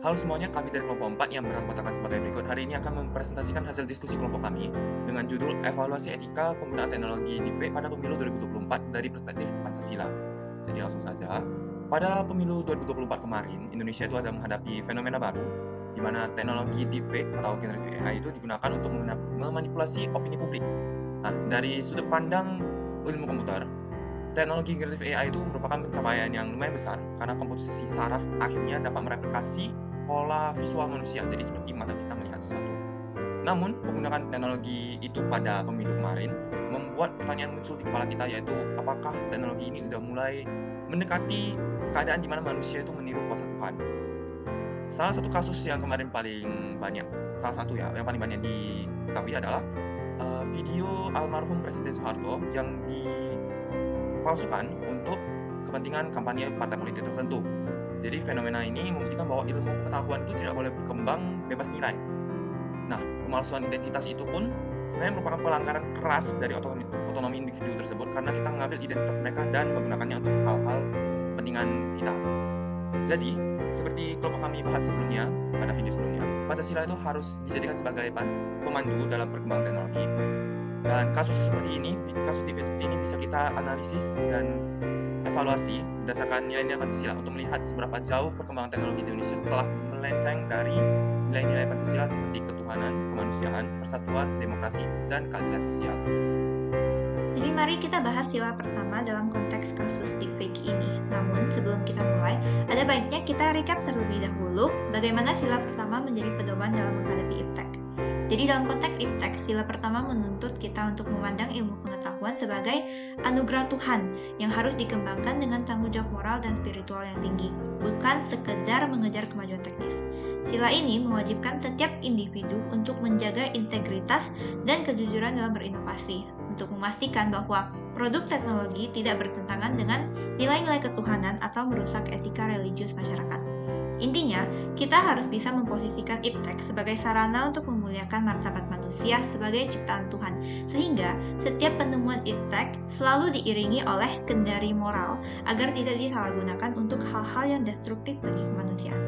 Halo semuanya, kami dari kelompok 4 yang beranggotakan sebagai berikut. Hari ini akan mempresentasikan hasil diskusi kelompok kami dengan judul Evaluasi Etika Penggunaan Teknologi Deepfake pada Pemilu 2024 dari Perspektif Pancasila. Jadi langsung saja, pada Pemilu 2024 kemarin, Indonesia itu ada menghadapi fenomena baru di mana teknologi deepfake atau generatif AI itu digunakan untuk memanipulasi opini publik. Nah, dari sudut pandang ilmu komputer, teknologi generatif AI itu merupakan pencapaian yang lumayan besar karena komposisi saraf akhirnya dapat mereplikasi pola visual manusia, jadi seperti mata kita melihat sesuatu. Namun, penggunaan teknologi itu pada pemilu kemarin membuat pertanyaan muncul di kepala kita, yaitu apakah teknologi ini sudah mulai mendekati keadaan di mana manusia itu meniru kuasa Tuhan. Salah satu kasus yang kemarin paling banyak, salah satu ya, yang paling banyak diketahui adalah video almarhum Presiden Soeharto yang dipalsukan untuk kepentingan kampanye partai politik tertentu. Jadi fenomena ini membuktikan bahwa ilmu pengetahuan itu tidak boleh berkembang bebas nilai. Nah, pemalsuan identitas itu pun sebenarnya merupakan pelanggaran keras dari otonomi individu tersebut karena kita mengambil identitas mereka dan menggunakannya untuk hal-hal kepentingan kita. Jadi, seperti kelompok kami bahas sebelumnya, pada video sebelumnya, Pancasila itu harus dijadikan sebagai pemandu dalam perkembangan teknologi. Dan kasus seperti ini, kasus deepfake seperti ini bisa kita analisis dan evaluasi berdasarkan nilai-nilai Pancasila untuk melihat seberapa jauh perkembangan teknologi di Indonesia setelah melenceng dari nilai-nilai Pancasila seperti ketuhanan, kemanusiaan, persatuan, demokrasi, dan keadilan sosial. Jadi mari kita bahas sila pertama dalam konteks kasus deepfake ini. Namun sebelum kita mulai, ada baiknya kita recap terlebih dahulu bagaimana sila pertama menjadi pedoman dalam menghadapi iptek. Jadi dalam konteks iptek, sila pertama menuntut kita untuk memandang ilmu pengetahuan sebagai anugerah Tuhan yang harus dikembangkan dengan tanggung jawab moral dan spiritual yang tinggi, bukan sekedar mengejar kemajuan teknis. Sila ini mewajibkan setiap individu untuk menjaga integritas dan kejujuran dalam berinovasi, untuk memastikan bahwa produk teknologi tidak bertentangan dengan nilai-nilai ketuhanan atau merusak etika religius masyarakat. Intinya, kita harus bisa memposisikan iptek sebagai sarana untuk memuliakan martabat manusia sebagai ciptaan Tuhan, sehingga setiap penemuan iptek selalu diiringi oleh kendari moral agar tidak disalahgunakan untuk hal-hal yang destruktif bagi kemanusiaan.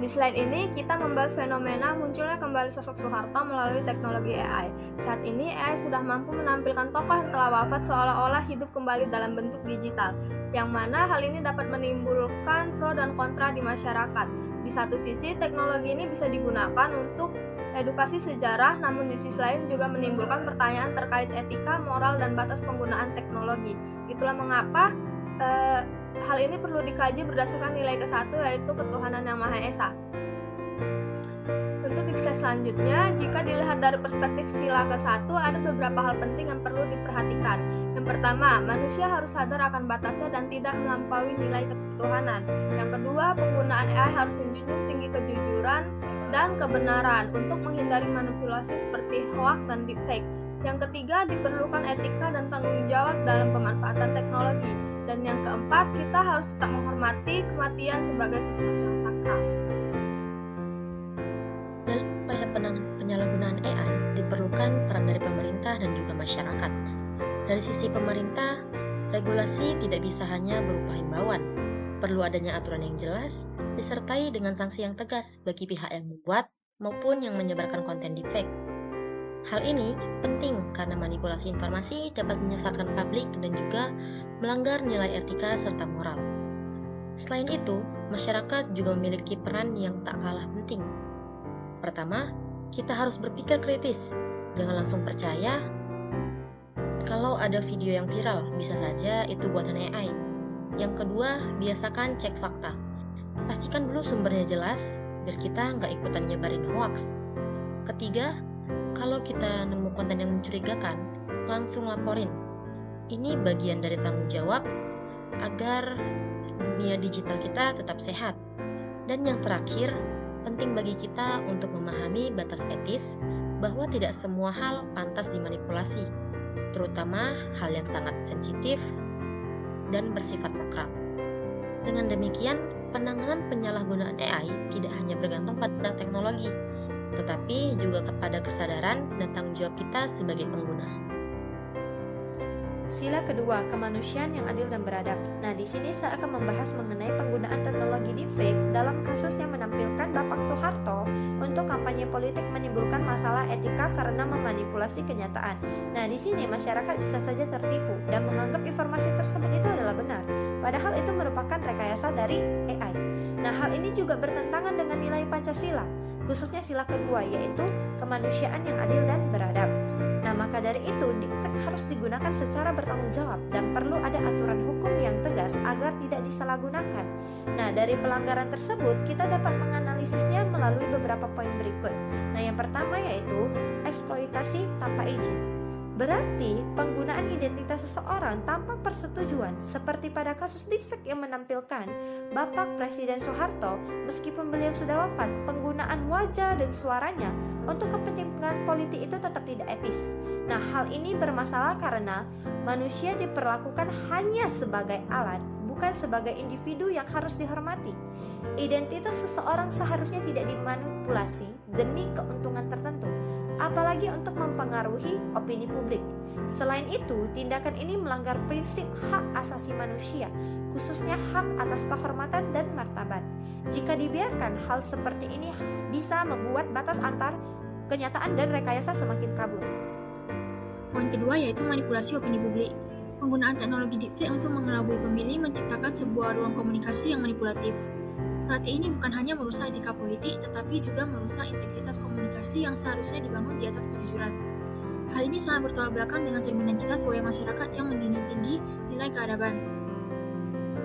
Di slide ini, kita membahas fenomena munculnya kembali sosok Soeharto melalui teknologi AI. Saat ini, AI sudah mampu menampilkan tokoh yang telah wafat seolah-olah hidup kembali dalam bentuk digital, yang mana hal ini dapat menimbulkan pro dan kontra di masyarakat. Di satu sisi, teknologi ini bisa digunakan untuk edukasi sejarah, namun di sisi lain juga menimbulkan pertanyaan terkait etika, moral, dan batas penggunaan teknologi. Itulah mengapa hal ini perlu dikaji berdasarkan nilai ke-1, yaitu ketuhanan yang Maha Esa. Untuk di slide selanjutnya, jika dilihat dari perspektif sila ke-1, ada beberapa hal penting yang perlu diperhatikan. Yang pertama, manusia harus sadar akan batasnya dan tidak melampaui nilai ketuhanan. Yang kedua, penggunaan AI harus menjunjung tinggi kejujuran dan kebenaran untuk menghindari manipulasi seperti hoax dan deepfake. Yang ketiga, diperlukan etika dan tanggung jawab dalam pemanfaatan teknologi. Dan yang keempat, kita harus tetap menghormati kematian sebagai sesuatu yang sakral. Dalam upaya penyalahgunaan AI, diperlukan peran dari pemerintah dan juga masyarakat. Dari sisi pemerintah, regulasi tidak bisa hanya berupa himbauan. Perlu adanya aturan yang jelas, disertai dengan sanksi yang tegas bagi pihak yang membuat maupun yang menyebarkan konten deepfake. Hal ini penting karena manipulasi informasi dapat menyesatkan publik dan juga melanggar nilai etika serta moral. Selain itu, masyarakat juga memiliki peran yang tak kalah penting. Pertama, kita harus berpikir kritis. Jangan langsung percaya kalau ada video yang viral, bisa saja itu buatan AI. Yang kedua, biasakan cek fakta. Pastikan dulu sumbernya jelas, biar kita nggak ikutan nyebarin hoax. Ketiga, kalau kita nemu konten yang mencurigakan, langsung laporin. Ini bagian dari tanggung jawab agar dunia digital kita tetap sehat. Dan yang terakhir, penting bagi kita untuk memahami batas etis bahwa tidak semua hal pantas dimanipulasi, terutama hal yang sangat sensitif dan bersifat sakral. Dengan demikian, penanganan penyalahgunaan AI tidak hanya bergantung pada teknologi, tetapi juga kepada kesadaran dan tanggung jawab kita sebagai pengguna. Sila kedua, kemanusiaan yang adil dan beradab. Nah, di sini saya akan membahas mengenai penggunaan teknologi deepfake dalam kasus yang menampilkan Bapak Soeharto untuk kampanye politik menimbulkan masalah etika karena memanipulasi kenyataan. Nah, di sini masyarakat bisa saja tertipu dan menganggap informasi tersebut itu adalah benar, padahal itu merupakan rekayasa dari AI. Nah, hal ini juga bertentangan dengan nilai Pancasila, khususnya sila kedua, yaitu kemanusiaan yang adil dan beradab. Nah, maka dari itu deepfake harus digunakan secara bertanggung jawab dan perlu ada aturan hukum yang tegas agar tidak disalahgunakan. Nah, dari pelanggaran tersebut kita dapat menganalisisnya melalui beberapa poin berikut. Nah, yang pertama yaitu eksploitasi tanpa izin. Berarti penggunaan identitas seseorang tanpa persetujuan, seperti pada kasus deepfake yang menampilkan Bapak Presiden Soeharto, meskipun beliau sudah wafat, penggunaan wajah dan suaranya untuk kepentingan politik itu tetap tidak etis. Nah, hal ini bermasalah karena manusia diperlakukan hanya sebagai alat, bukan sebagai individu yang harus dihormati. Identitas seseorang seharusnya tidak dimanipulasi demi keuntungan tertentu, apalagi untuk mempengaruhi opini publik. Selain itu, tindakan ini melanggar prinsip hak asasi manusia, khususnya hak atas kehormatan dan martabat. Jika dibiarkan, hal seperti ini bisa membuat batas antar kenyataan dan rekayasa semakin kabur. Poin kedua yaitu manipulasi opini publik. Penggunaan teknologi deepfake untuk mengelabui pemilih menciptakan sebuah ruang komunikasi yang manipulatif. Praktik ini bukan hanya merusak etika politik, tetapi juga merusak integritas komunikasi yang seharusnya dibangun di atas kejujuran. Hal ini sangat bertolak belakang dengan cerminan kita sebagai masyarakat yang menjunjung tinggi nilai keadaban.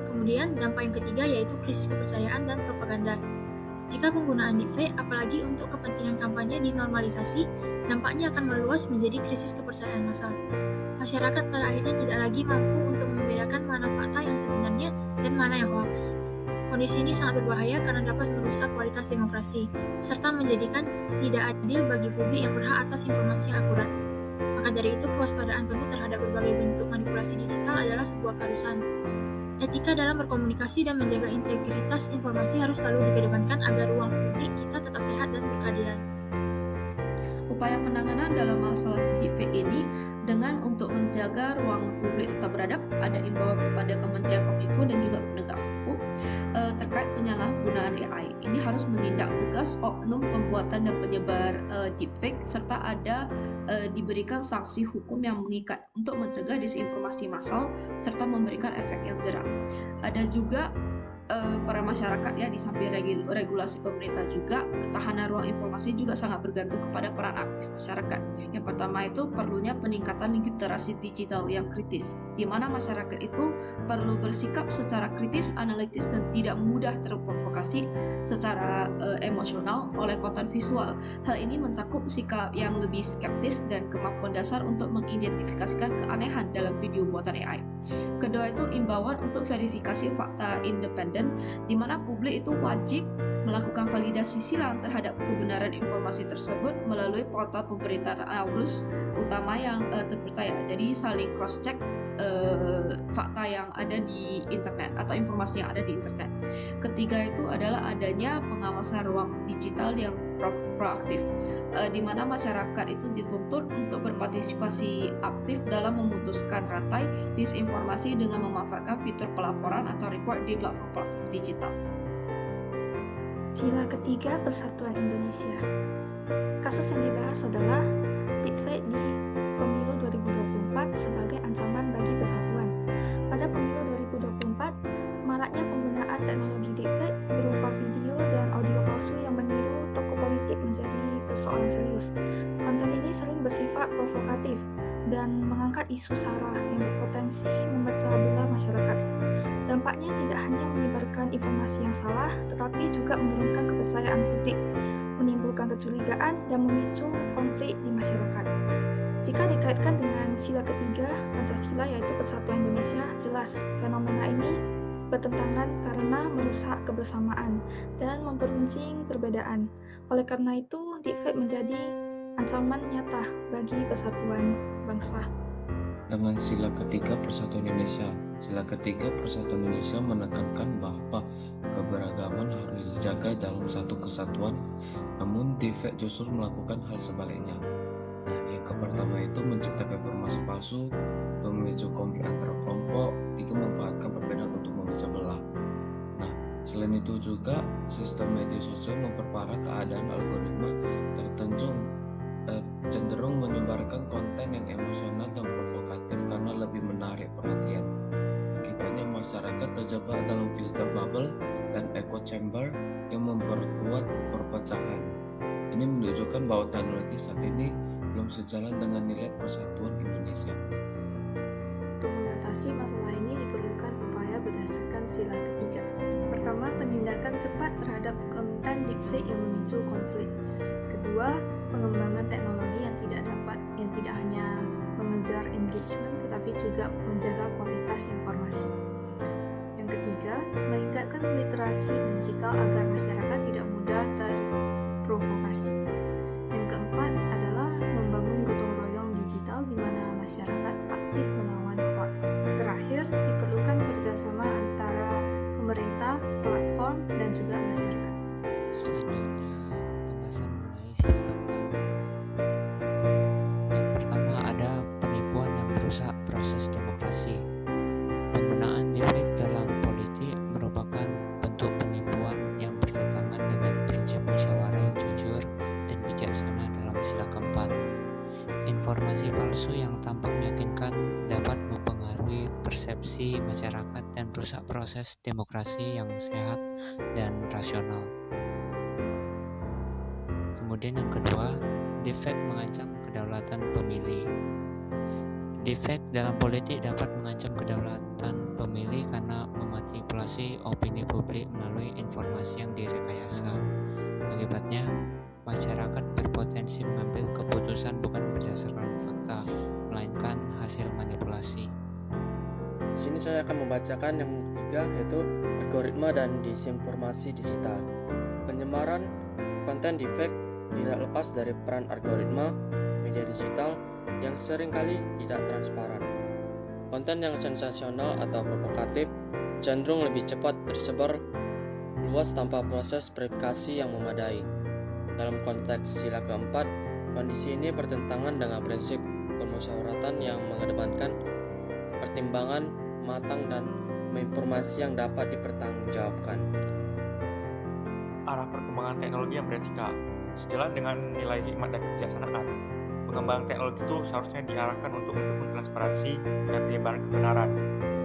Kemudian, dampak yang ketiga yaitu krisis kepercayaan dan propaganda. Jika penggunaan deepfake, apalagi untuk kepentingan kampanye dinormalisasi, dampaknya akan meluas menjadi krisis kepercayaan massal. Masyarakat pada akhirnya tidak lagi mampu untuk membedakan mana fakta yang sebenarnya dan mana yang hoax. Kondisi ini sangat berbahaya karena dapat merusak kualitas demokrasi, serta menjadikan tidak adil bagi publik yang berhak atas informasi yang akurat. Maka dari itu, kewaspadaan penuh terhadap berbagai bentuk manipulasi digital adalah sebuah keharusan. Etika dalam berkomunikasi dan menjaga integritas informasi harus selalu dikedepankan agar ruang publik kita tetap sehat dan berkeadilan. Upaya penanganan dalam masalah deepfake ini dengan untuk menjaga ruang publik tetap beradab, ada imbauan kepada Kementerian Kominfo dan juga penegak hukum terkait penyalahgunaan AI. Ini harus menindak tegas oknum pembuatan dan penyebar deepfake, serta ada diberikan sanksi hukum yang mengikat untuk mencegah disinformasi massal serta memberikan efek yang jera. Ada juga para masyarakat ya, di samping regulasi pemerintah juga, ketahanan ruang informasi juga sangat bergantung kepada peran aktif masyarakat. Yang pertama itu perlunya peningkatan literasi digital yang kritis, di mana masyarakat itu perlu bersikap secara kritis, analitis, dan tidak mudah terprovokasi secara emosional oleh konten visual. Hal ini mencakup sikap yang lebih skeptis dan kemampuan dasar untuk mengidentifikasikan keanehan dalam video buatan AI. Kedua itu imbauan untuk verifikasi fakta independen, di mana publik itu wajib melakukan validasi silang terhadap kebenaran informasi tersebut melalui portal pemerintah urus utama yang terpercaya. Jadi saling cross-check fakta yang ada di internet atau informasi yang ada di internet. Ketiga itu adalah adanya pengawasan ruang digital yang proaktif, di mana masyarakat itu dituntut untuk berpartisipasi aktif dalam memutuskan rantai disinformasi dengan memanfaatkan fitur pelaporan atau report di platform digital. Sila ketiga Persatuan Indonesia. Kasus yang dibahas adalah deepfake di pemilu 2024 sebagai ancaman bagi persatuan. Pada pemilu 2024, maraknya penggunaan teknologi deepfake berupa video dan audio palsu yang meniru tokoh politik menjadi persoalan serius. Konten ini sering bersifat provokatif dan mengangkat isu sara yang berpotensi memecah belah masyarakat. Dampaknya tidak hanya menyebarkan informasi yang salah, tetapi juga menurunkan kepercayaan publik, menimbulkan kecurigaan, dan memicu konflik di masyarakat. Jika dikaitkan dengan sila ketiga Pancasila yaitu Persatuan Indonesia, jelas fenomena ini bertentangan karena merusak kebersamaan dan memperuncing perbedaan. Oleh karena itu, deepfake menjadi ancaman nyata bagi persatuan bangsa. Dengan sila ketiga Persatuan Indonesia, sila ketiga Persatuan Indonesia menekankan bahwa keberagaman harus dijaga dalam satu kesatuan, namun deepfake justru melakukan hal sebaliknya. Nah, yang pertama itu menciptakan informasi palsu, memicu konflik antar kelompok, tiga memanfaatkan perbedaan untuk memecah belah. Nah, Selain itu juga, sistem media sosial memperparah keadaan algoritma tertentu cenderung menyebarkan konten yang emosional dan provokatif karena lebih menarik perhatian. Akibatnya masyarakat terjebak dalam filter bubble dan echo chamber yang memperkuat perpecahan. Ini menunjukkan bahwa teknologi saat ini belum sejalan dengan nilai persatuan Indonesia. Untuk mengatasi masalah ini diperlukan upaya berdasarkan sila ketiga. Pertama, penindakan cepat terhadap konten deepfake yang memicu konflik. Kedua, pengembangan teknologi yang tidak hanya mengejar engagement tetapi juga menjaga kualitas informasi. Yang ketiga, meningkatkan literasi digital agar masyarakat tidak mudah terprovokasi. Yang keempat adalah membangun gotong royong digital di mana masyarakat aktif melawan hoax. Terakhir, diperlukan kerjasama antara pemerintah, platform, dan juga masyarakat. Selanjutnya, pembahasan mengenai sila keempat. Yang pertama ada penipuan yang merusak proses demokrasi. Penggunaan deepfake dalam politik merupakan bentuk penipuan yang bertentangan dengan prinsip musyawarah yang jujur dan bijaksana dalam sila keempat. Informasi palsu yang tampak meyakinkan dapat mempengaruhi persepsi masyarakat dan merusak proses demokrasi yang sehat dan rasional. Kemudian yang kedua, deepfake mengancam kedaulatan pemilih. Deepfake dalam politik dapat mengancam kedaulatan pemilih karena memanipulasi opini publik melalui informasi yang direkayasa. Akibatnya, masyarakat berpotensi mengambil keputusan bukan berdasarkan fakta, melainkan hasil manipulasi. Di sini saya akan membacakan yang ketiga, yaitu algoritma dan disinformasi digital. Penyebaran konten deepfake tidak lepas dari peran algoritma media digital yang seringkali tidak transparan. Konten yang sensasional atau provokatif cenderung lebih cepat tersebar luas tanpa proses verifikasi yang memadai. Dalam konteks sila keempat, kondisi ini bertentangan dengan prinsip permusyawaratan yang mengedepankan pertimbangan matang dan informasi yang dapat dipertanggungjawabkan. Arah perkembangan teknologi yang beretika sejalan dengan nilai hikmat dan kebijaksanaan. Pengembangan teknologi itu seharusnya diarahkan untuk mendukung transparansi dan penyebaran kebenaran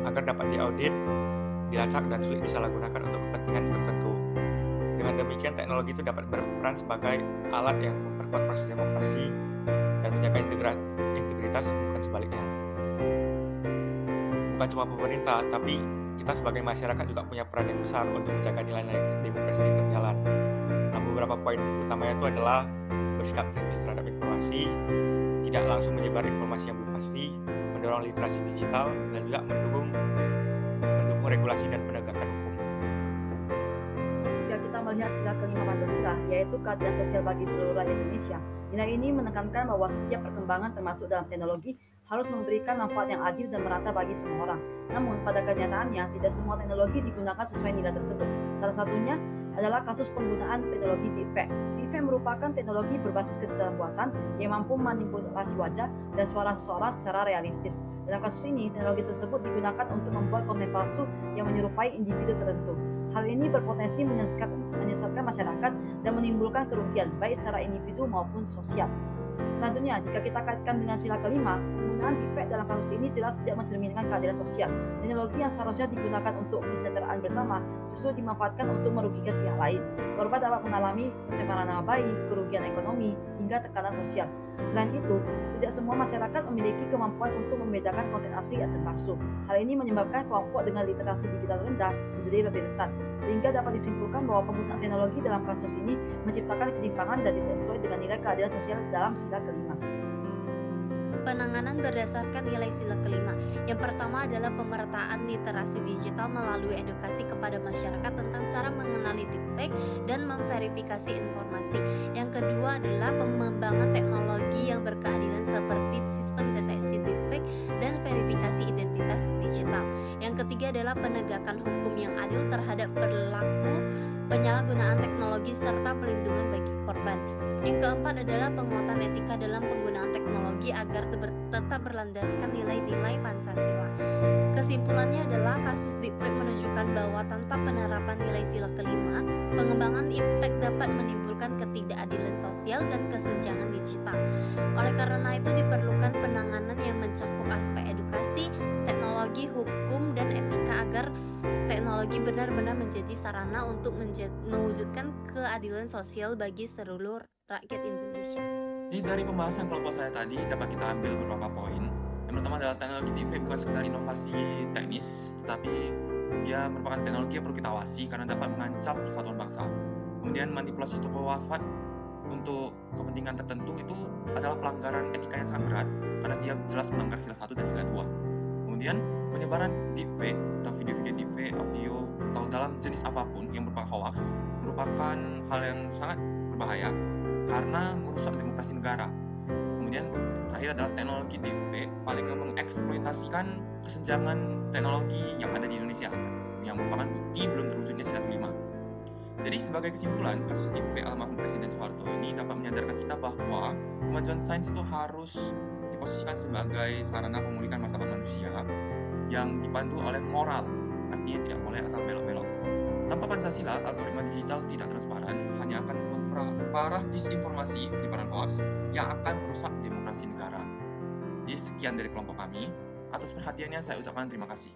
agar dapat diaudit, dilacak, dan sulit disalahgunakan untuk kepentingan tertentu. Dengan demikian, teknologi itu dapat berperan sebagai alat yang memperkuat proses demokrasi dan menjaga integritas, bukan sebaliknya. Bukan cuma pemerintah, tapi kita sebagai masyarakat juga punya peran yang besar untuk menjaga nilai-nilai demokrasi ini terjalan. Nah, beberapa poin utamanya itu adalah bersikap kritis terhadap informasi, tidak langsung menyebar informasi yang belum pasti, mendorong literasi digital, dan juga mendukung regulasi dan penegakan hukum. Jika kita melihat sila kelima Pancasila, yaitu keadilan sosial bagi seluruh rakyat Indonesia, nilai ini menekankan bahwa setiap perkembangan termasuk dalam teknologi harus memberikan manfaat yang adil dan merata bagi semua orang. Namun, pada kenyataannya, tidak semua teknologi digunakan sesuai nilai tersebut. Salah satunya adalah kasus penggunaan teknologi deepfake. Deepfake merupakan teknologi berbasis kecerdasan buatan yang mampu manipulasi wajah dan suara seseorang secara realistis. Dalam kasus ini, teknologi tersebut digunakan untuk membuat konten palsu yang menyerupai individu tertentu. Hal ini berpotensi menyesatkan masyarakat dan menimbulkan kerugian baik secara individu maupun sosial. Selanjutnya, jika kita kaitkan dengan sila kelima, penggunaan deepfake dalam kasus ini jelas tidak mencerminkan keadilan sosial. Teknologi yang seharusnya digunakan untuk kesejahteraan bersama justru dimanfaatkan untuk merugikan pihak lain. Korban dapat mengalami pencemaran nama baik, kerugian ekonomi, hingga tekanan sosial. Selain itu, tidak semua masyarakat memiliki kemampuan untuk membedakan konten asli dan palsu. Hal ini menyebabkan kelompok dengan literasi digital rendah menjadi lebih rentan, sehingga dapat disimpulkan bahwa penggunaan teknologi dalam kasus ini menciptakan ketimpangan dan tidak sesuai dengan nilai keadilan sosial dalam sila kelima. Penanganan berdasarkan nilai sila kelima. Yang pertama adalah pemerataan literasi digital melalui edukasi kepada masyarakat tentang cara mengenali deepfake dan memverifikasi informasi. Yang kedua adalah pengembangan teknologi yang berkeadilan seperti sistem deteksi deepfake dan verifikasi identitas digital. Yang ketiga adalah penegakan hukum yang adil terhadap perilaku penyalahgunaan teknologi serta perlindungan bagi korban. Yang keempat adalah penguatan etika dalam penggunaan teknologi agar tetap berlandaskan nilai-nilai Pancasila. Kesimpulannya adalah kasus deepfake menunjukkan bahwa tanpa penerapan nilai sila kelima, pengembangan iptek dapat menimbulkan ketidakadilan sosial dan kesenjangan digital. Oleh karena itu diperlukan penanganan yang mencakup aspek edukasi, teknologi, hukum, dan etika agar teknologi benar-benar menjadi sarana untuk mewujudkan keadilan sosial bagi seluruh rakyat Indonesia. Jadi dari pembahasan kelompok saya tadi dapat kita ambil beberapa poin. Yang pertama adalah teknologi deepfake bukan sekedar inovasi teknis, tetapi dia merupakan teknologi yang perlu kita awasi karena dapat mengancam persatuan bangsa. Kemudian manipulasi tokoh wafat untuk kepentingan tertentu itu adalah pelanggaran etika yang sangat berat karena dia jelas melanggar sila 1 dan sila 2. Kemudian penyebaran deepfake atau video-video deepfake, audio atau dalam jenis apapun yang berupa hoax merupakan hal yang sangat berbahaya karena merusak demokrasi negara. Kemudian terakhir adalah teknologi deepfake paling mengeksploitasikan kesenjangan teknologi yang ada di Indonesia yang merupakan bukti belum terwujudnya sila kelima. Jadi sebagai kesimpulan, kasus deepfake almarhum Presiden Soeharto ini dapat menyadarkan kita bahwa kemajuan sains itu harus diposisikan sebagai sarana pemulihan martabat manusia yang dipandu oleh moral, artinya tidak boleh asal belok-belok. Tanpa Pancasila, algoritma digital tidak transparan hanya akan memperparah disinformasi, penyebaran hoax yang akan merusak demokrasi negara. Jadi sekian dari kelompok kami. Atas perhatiannya saya ucapkan terima kasih.